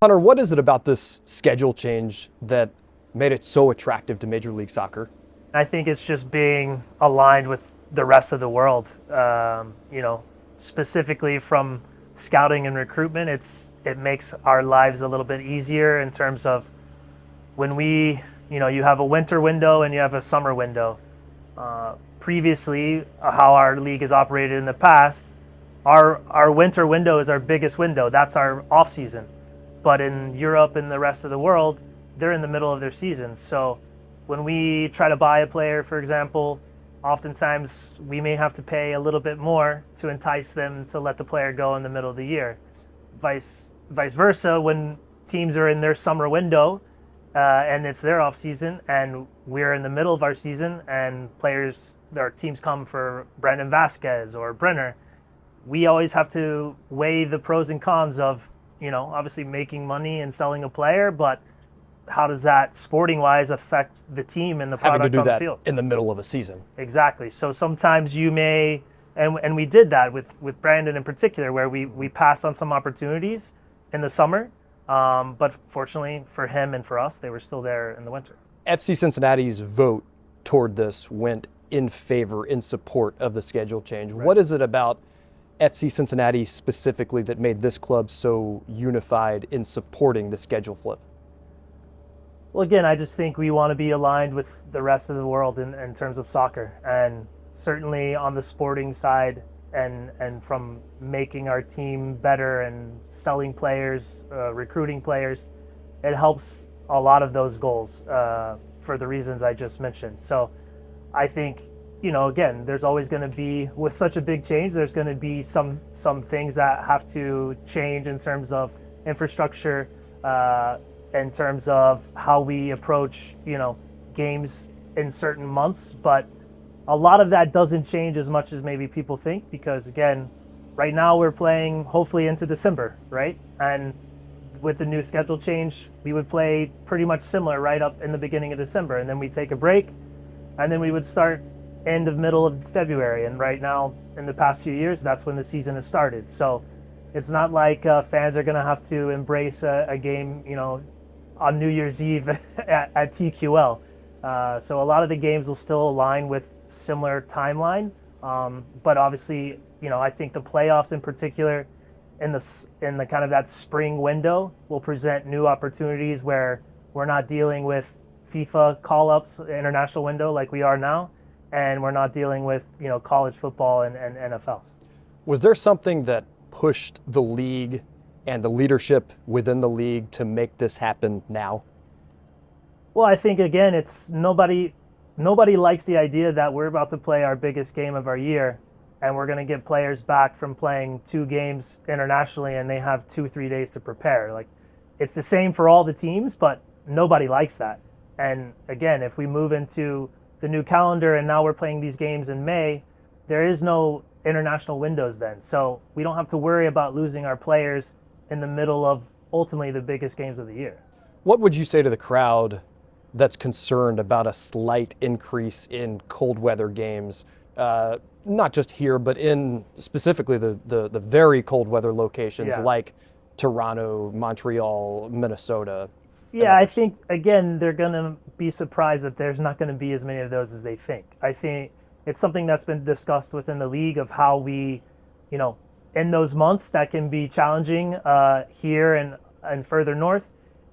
Hunter, what is it about this schedule change that made it so attractive to Major League Soccer? I think it's just being aligned with the rest of the world. Specifically from scouting and recruitment, it makes our lives a little bit easier in terms of when you have a winter window and you have a summer window. Previously, how our league has operated in the past, our winter window is our biggest window. That's our off season. But in Europe and the rest of the world, they're in the middle of their season. So when we try to buy a player, for example, oftentimes we may have to pay a little bit more to entice them to let the player go in the middle of the year. Vice versa, when teams are in their summer window and it's their off season, and we're in the middle of our season, and our teams come for Brandon Vasquez or Brenner, we always have to weigh the pros and cons of, obviously making money and selling a player, but how does that sporting wise affect the team and the Having to product do on the that field? in the middle of a season. Exactly. So sometimes you may, and we did that with Brandon in particular, where we passed on some opportunities in the summer, but fortunately for him and for us, they were still there in the winter. FC Cincinnati's vote toward this went in favor, in support of the schedule change. Right. What is it about FC Cincinnati specifically that made this club so unified in supporting the schedule flip? Well, again, I just think we want to be aligned with the rest of the world in terms of soccer, and certainly on the sporting side, and from making our team better and selling players, recruiting players, it helps a lot of those goals for the reasons I just mentioned. So I think, again, there's always going to be, with such a big change, there's going to be some things that have to change in terms of infrastructure, in terms of how we approach, games in certain months. But a lot of that doesn't change as much as maybe people think, because again, right now we're playing hopefully into December, right? And with the new schedule change, we would play pretty much similar right up in the beginning of December, and then we take a break, and then we would start middle of February. And right now, in the past few years, that's when the season has started. So it's not like fans are going to have to embrace a game, on New Year's Eve at TQL. So a lot of the games will still align with similar timeline. But obviously, I think the playoffs in particular, in the kind of that spring window, will present new opportunities where we're not dealing with FIFA call-ups, international window like we are now, and we're not dealing with college football and NFL. Was there something that pushed the league and the leadership within the league to make this happen now? Well, I think again, it's nobody likes the idea that we're about to play our biggest game of our year, and we're going to get players back from playing 2 games internationally, and they have 2-3 days to prepare. Like, it's the same for all the teams, but nobody likes that. And again, if we move into the new calendar and now we're playing these games in May, there is no international windows then. So we don't have to worry about losing our players in the middle of ultimately the biggest games of the year. What would you say to the crowd that's concerned about a slight increase in cold weather games, not just here, but in specifically the very cold weather locations like Toronto, Montreal, Minnesota? Yeah, I think, again, they're going to be surprised that there's not going to be as many of those as they think. I think it's something that's been discussed within the league of how we, in those months that can be challenging here and further north,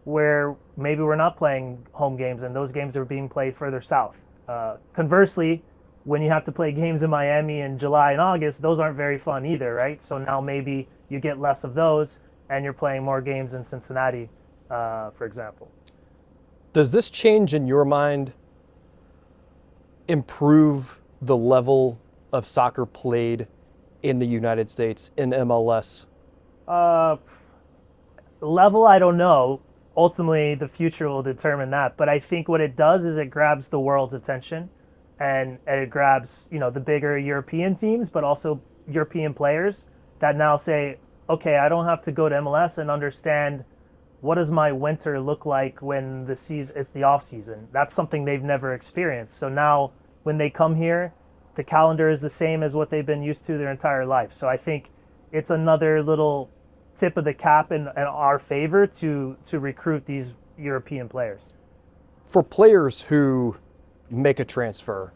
where maybe we're not playing home games and those games are being played further south. Conversely, when you have to play games in Miami in July and August, those aren't very fun either, right? So now maybe you get less of those and you're playing more games in Cincinnati, for example. Does this change in your mind improve the level of soccer played in the United States, in MLS? Level, I don't know. Ultimately, the future will determine that. But I think what it does is it grabs the world's attention, and it grabs, the bigger European teams, but also European players that now say, okay, I don't have to go to MLS and understand what does my winter look like when it's the off season. That's something they've never experienced. So now when they come here, the calendar is the same as what they've been used to their entire life. So I think it's another little tip of the cap in our favor to recruit these European players. For players who make a transfer,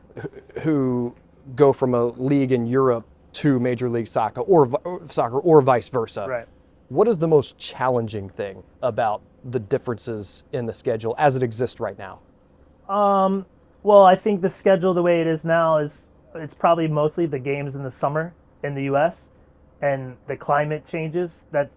who go from a league in Europe to Major League Soccer or vice versa, Right. what is the most challenging thing about the differences in the schedule as it exists right now? Well, I think the schedule the way it is now is it's probably mostly the games in the summer in the U.S. and the climate changes that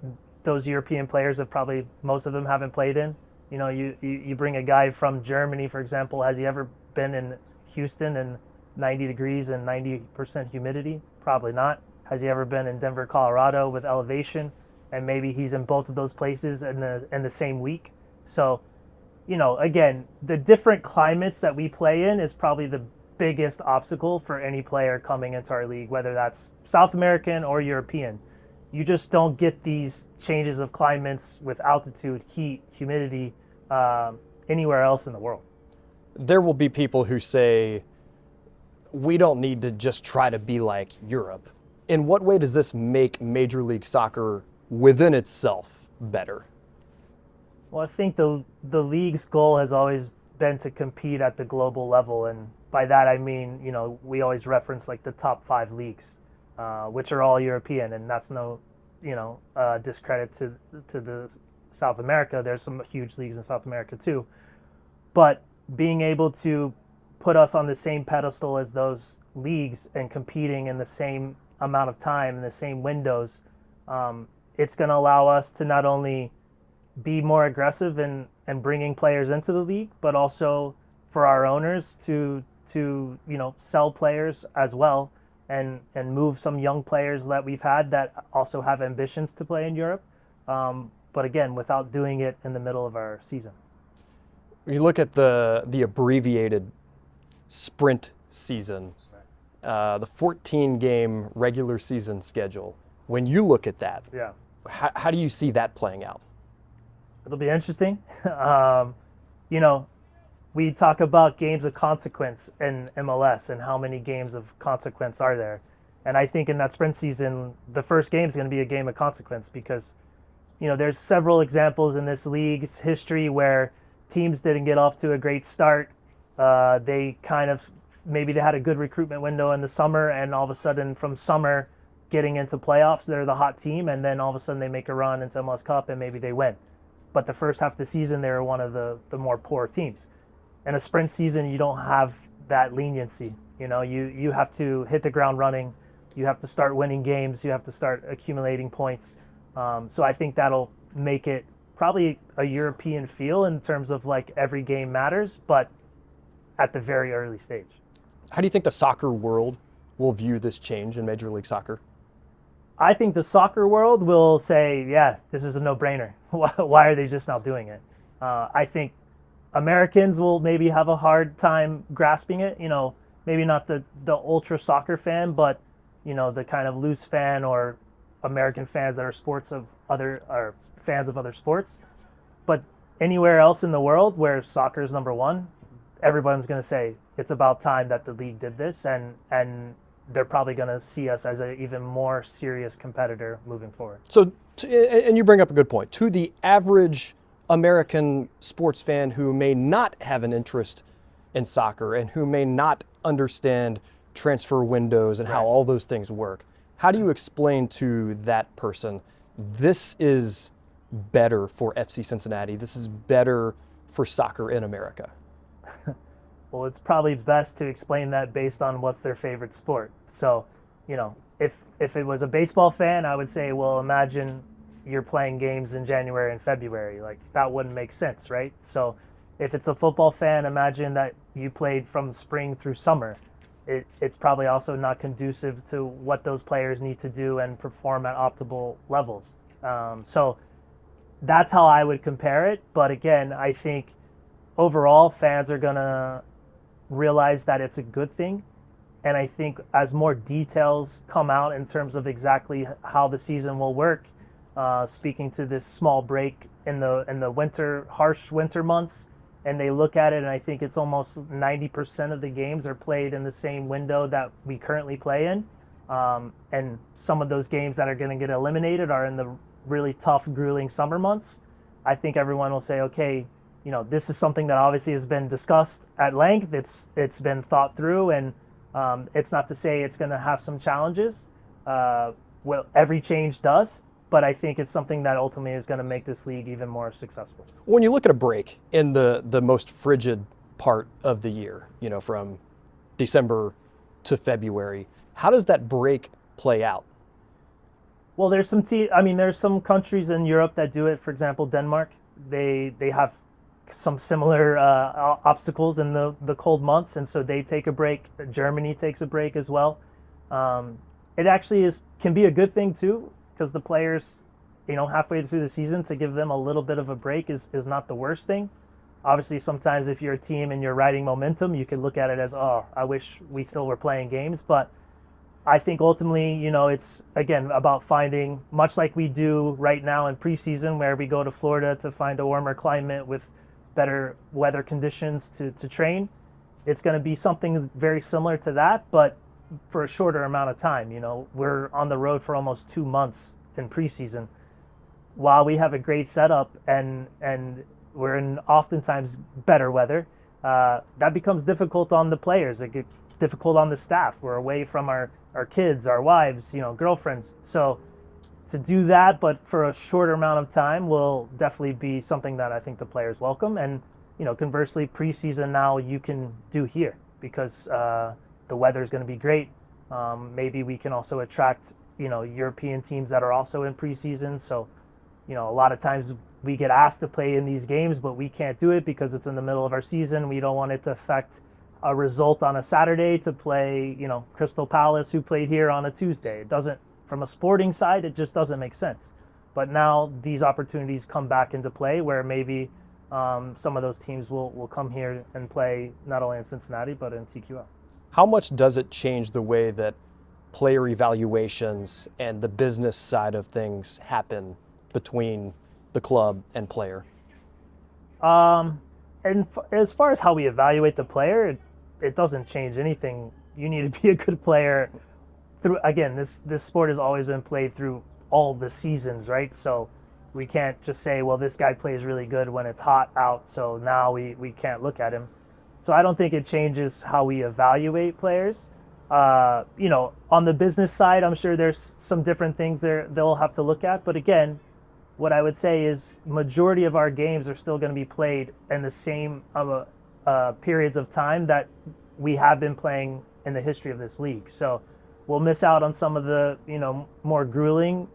those European players have probably most of them haven't played in. You know, you bring a guy from Germany, for example. Has he ever been in Houston and 90 degrees and 90% humidity? Probably not. Has he ever been in Denver, Colorado with elevation? And maybe he's in both of those places in the same week. So, you know, again, the different climates that we play in is probably the biggest obstacle for any player coming into our league, whether that's South American or European. You just don't get these changes of climates with altitude, heat, humidity anywhere else in the world. There will be people who say, we don't need to just try to be like Europe. In what way does this make Major League Soccer within itself better? Well, I think the league's goal has always been to compete at the global level, and by that I mean, you know, we always reference like the top 5 leagues, which are all European, and that's no, you know, discredit to the South America. There's some huge leagues in South America too, but being able to put us on the same pedestal as those leagues and competing in the same amount of time in the same windows, it's going to allow us to not only be more aggressive in bringing players into the league, but also for our owners to you know, sell players as well and move some young players that we've had that also have ambitions to play in Europe. But again, without doing it in the middle of our season. When you look at the abbreviated sprint season, the 14-game regular season schedule, when you look at that, Yeah, how do you see that playing out? it'll be interesting. You know, we talk about games of consequence in MLS and how many games of consequence are there. And I think in that sprint season, the first game is going to be a game of consequence because, you know, there's several examples in this league's history where teams didn't get off to a great start. They kind of, maybe they had a good recruitment window in the summer, and all of a sudden from summer getting into playoffs, they're the hot team, and then all of a sudden they make a run into MLS Cup and maybe they win. But the first half of the season, they were one of the more poor teams. In a sprint season, you don't have that leniency. You know, you have to hit the ground running. You have to start winning games. You have to start accumulating points. So I think that'll make it probably a European feel in terms of like every game matters, but at the very early stage. How do you think the soccer world will view this change in Major League Soccer? I think the soccer world will say, yeah, this is a no-brainer. Why are they just not doing it? I think Americans will maybe have a hard time grasping it. You know, maybe not the ultra soccer fan, but, you know, the kind of loose fan or American fans that are fans of other sports. But anywhere else in the world where soccer is number one, everyone's going to say it's about time that the league did this, and they're probably going to see us as an even more serious competitor moving forward. So, and you bring up a good point. To the average American sports fan who may not have an interest in soccer and who may not understand transfer windows and how all those things work, how do you explain to that person, this is better for FC Cincinnati, this is better for soccer in America? Well, it's probably best to explain that based on what's their favorite sport. So, you know, if it was a baseball fan, I would say, well, imagine you're playing games in January and February. Like, that wouldn't make sense, right? So if it's a football fan, imagine that you played from spring through summer. It's probably also not conducive to what those players need to do and perform at optimal levels. So that's how I would compare it. But again, I think overall fans are going to realize that it's a good thing. And I think as more details come out in terms of exactly how the season will work, speaking to this small break in the winter, harsh winter months, and they look at it, and I think it's almost 90% of the games are played in the same window that we currently play in. And some of those games that are going to get eliminated are in the really tough, grueling summer months, I think everyone will say, okay, this is something that obviously has been discussed at length. It's been thought through, and it's not to say it's going to have some challenges. Well, every change does, but I think it's something that ultimately is going to make this league even more successful. When you look at a break in the most frigid part of the year, from December to February, how does that break play out? Well, there's some countries in Europe that do it. For example, Denmark, they have some similar obstacles in the cold months, and so they take a break. Germany takes a break as well. It actually can be a good thing too, because the players, halfway through the season, to give them a little bit of a break is not the worst thing. Obviously, sometimes if you're a team and you're riding momentum, you can look at it as, oh, I wish we still were playing games. But I think ultimately, it's, again, about finding, much like we do right now in preseason, where we go to Florida to find a warmer climate with better weather conditions to train. It's going to be something very similar to that, but for a shorter amount of time. We're on the road for almost 2 months in preseason. While we have a great setup and we're in oftentimes better weather, that becomes difficult on the players. It gets difficult on the staff. We're away from our kids, our wives, girlfriends. So to do that, but for a shorter amount of time, will definitely be something that I think the players welcome. And, conversely, preseason now you can do here because the weather is going to be great. Maybe we can also attract, European teams that are also in preseason. So, a lot of times we get asked to play in these games, but we can't do it because it's in the middle of our season. We don't want it to affect a result on a Saturday to play, Crystal Palace, who played here, on a Tuesday. It doesn't, from a sporting side, it just doesn't make sense. But now these opportunities come back into play where maybe some of those teams will come here and play not only in Cincinnati, but in TQL. How much does it change the way that player evaluations and the business side of things happen between the club and player? And as far as how we evaluate the player, it doesn't change anything. You need to be a good player through. Again, this sport has always been played through all the seasons, right? So we can't just say, well, this guy plays really good when it's hot out, so now we can't look at him. So I don't think it changes how we evaluate players. On the business side, I'm sure there's some different things they'll have to look at. But again, what I would say is majority of our games are still going to be played in the same periods of time that we have been playing in the history of this league. So we'll miss out on some of the more grueling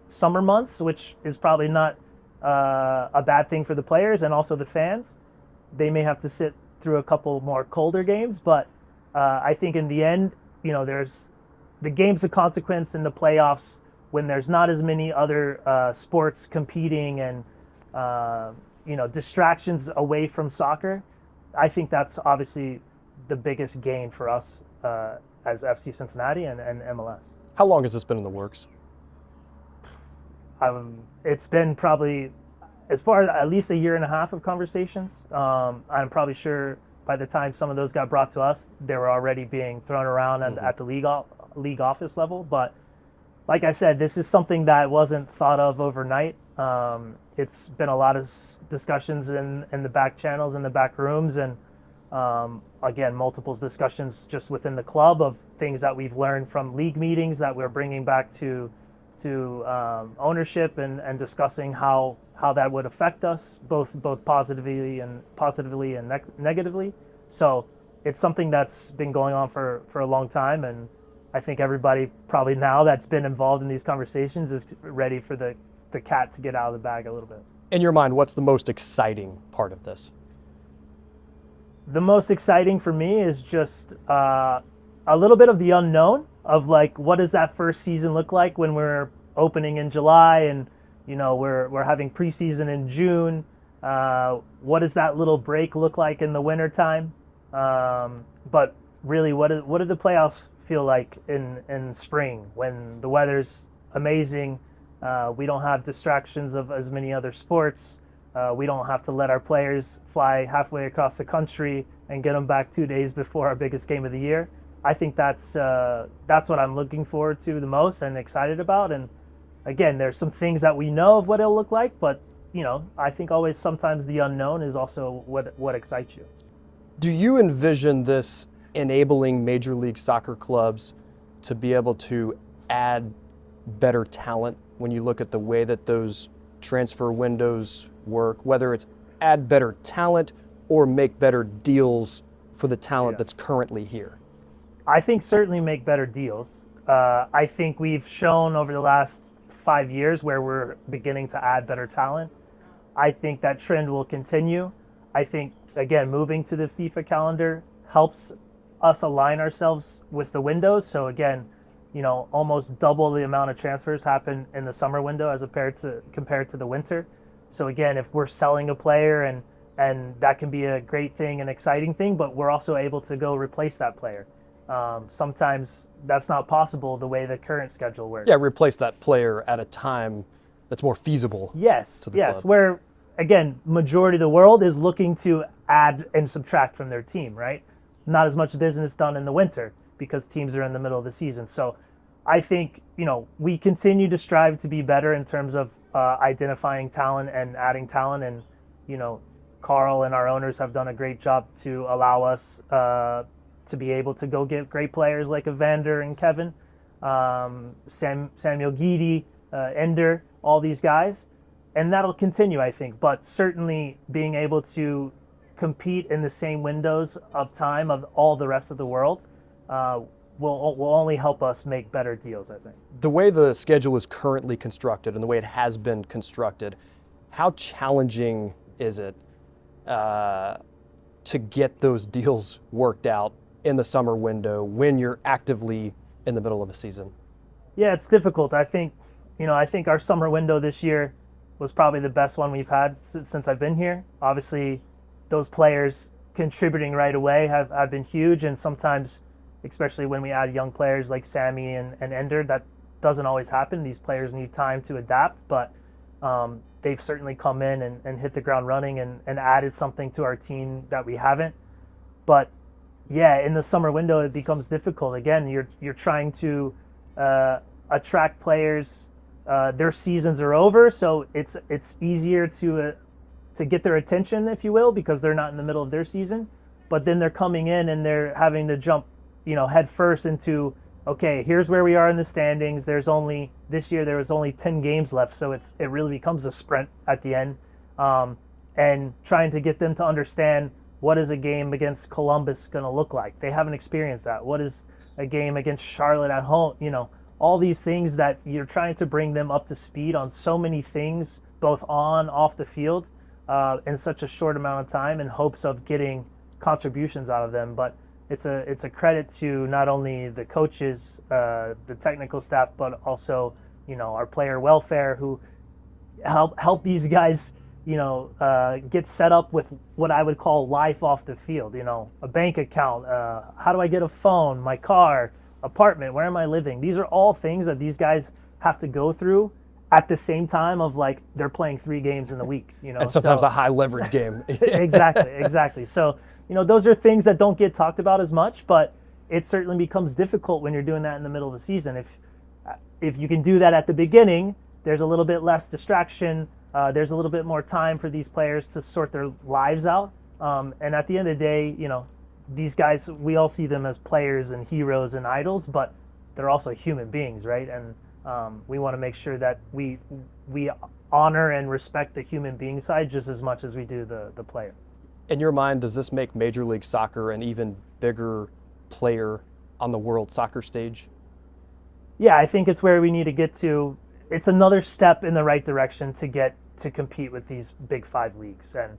summer months, which is probably not a bad thing for the players and also the fans. They may have to sit through a couple more colder games, but I think in the end, there's the game's a consequence in the playoffs when there's not as many other sports competing and distractions away from soccer. I think that's obviously the biggest gain for us as FC Cincinnati and MLS. How long has this been in the works? It's been probably, as far as at least a year and a half of conversations. I'm probably sure by the time some of those got brought to us, they were already being thrown around at the league office level. But like I said, this is something that wasn't thought of overnight. It's been a lot of discussions in the back channels, in the back rooms, and again, multiple discussions just within the club of things that we've learned from league meetings that we're bringing back to ownership and discussing how that would affect us both positively and negatively. So it's something that's been going on for a long time, and I think everybody probably now that's been involved in these conversations is ready for the cat to get out of the bag a little bit. In your mind, what's the most exciting part of this? The most exciting for me is just a little bit of the unknown of like, what does that first season look like when we're opening in July and we're having preseason in June. What does that little break look like in the winter time? But really, what do the playoffs feel like in spring when the weather's amazing? We don't have distractions of as many other sports. We don't have to let our players fly halfway across the country and get them back 2 days before our biggest game of the year. I think that's what I'm looking forward to the most and excited about. And again, there's some things that we know of what it'll look like, but I think always sometimes the unknown is also what excites you. Do you envision this enabling Major League Soccer clubs to be able to add better talent when you look at the way that those transfer windows work, whether it's add better talent or make better deals for the talent that's currently here? I think certainly make better deals. I think we've shown over the last 5 years where we're beginning to add better talent. I think that trend will continue. I think, again, moving to the FIFA calendar helps us align ourselves with the windows. So again, almost double the amount of transfers happen in the summer window as compared to the winter. So again, if we're selling a player and that can be a great thing, an exciting thing, but we're also able to go replace that player. Sometimes that's not possible the way the current schedule works. Yeah, replace that player at a time that's more feasible. Yes, to the club. Where, again, majority of the world is looking to add and subtract from their team, right? Not as much business done in the winter because teams are in the middle of the season. So I think, we continue to strive to be better in terms of identifying talent and adding talent. And, Carl and our owners have done a great job to allow us to be able to go get great players like Evander and Kevin, Samuel Guidi, Ender, all these guys. And that'll continue, I think. But certainly being able to compete in the same windows of time of all the rest of the world will only help us make better deals, I think. The way the schedule is currently constructed and the way it has been constructed, how challenging is it to get those deals worked out in the summer window when you're actively in the middle of a season? Yeah, it's difficult. I think our summer window this year was probably the best one we've had since I've been here. Obviously, those players contributing right away have been huge, and sometimes, especially when we add young players like Sammy and Ender, that doesn't always happen. These players need time to adapt, but they've certainly come in and hit the ground running and added something to our team that we haven't. But yeah, in the summer window, it becomes difficult. Again, you're trying to attract players. Their seasons are over, so it's easier to get their attention, if you will, because they're not in the middle of their season. But then they're coming in and they're having to jump, head first into, okay, here's where we are in the standings. This year there was only 10 games left, so it really becomes a sprint at the end, and trying to get them to understand what is a game against Columbus going to look like. They haven't experienced that. What is a game against Charlotte at home? All these things that you're trying to bring them up to speed on so many things, both on, off the field, in such a short amount of time in hopes of getting contributions out of them. But it's a credit to not only the coaches, the technical staff, but also, our player welfare who help these guys, get set up with what I would call life off the field, a bank account, how do I get a phone, my car, apartment, where am I living? These are all things that these guys have to go through at the same time of they're playing 3 games in the week, And sometimes a high leverage game. Exactly. So, those are things that don't get talked about as much, but it certainly becomes difficult when you're doing that in the middle of the season. If you can do that at the beginning, there's a little bit less distraction. There's a little bit more time for these players to sort their lives out. And at the end of the day, these guys, we all see them as players and heroes and idols, but they're also human beings, right? And we want to make sure that we honor and respect the human being side just as much as we do the player. In your mind, does this make Major League Soccer an even bigger player on the world soccer stage? Yeah, I think it's where we need to get to. It's another step in the right direction to get to compete with these big 5 leagues. And,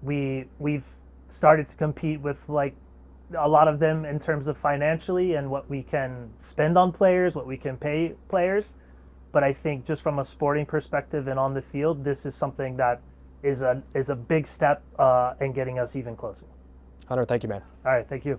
we've started to compete with a lot of them in terms of financially and what we can spend on players, what we can pay players. But I think just from a sporting perspective and on the field, this is something that is a big step in getting us even closer. Hunter, thank you, man. All right, thank you.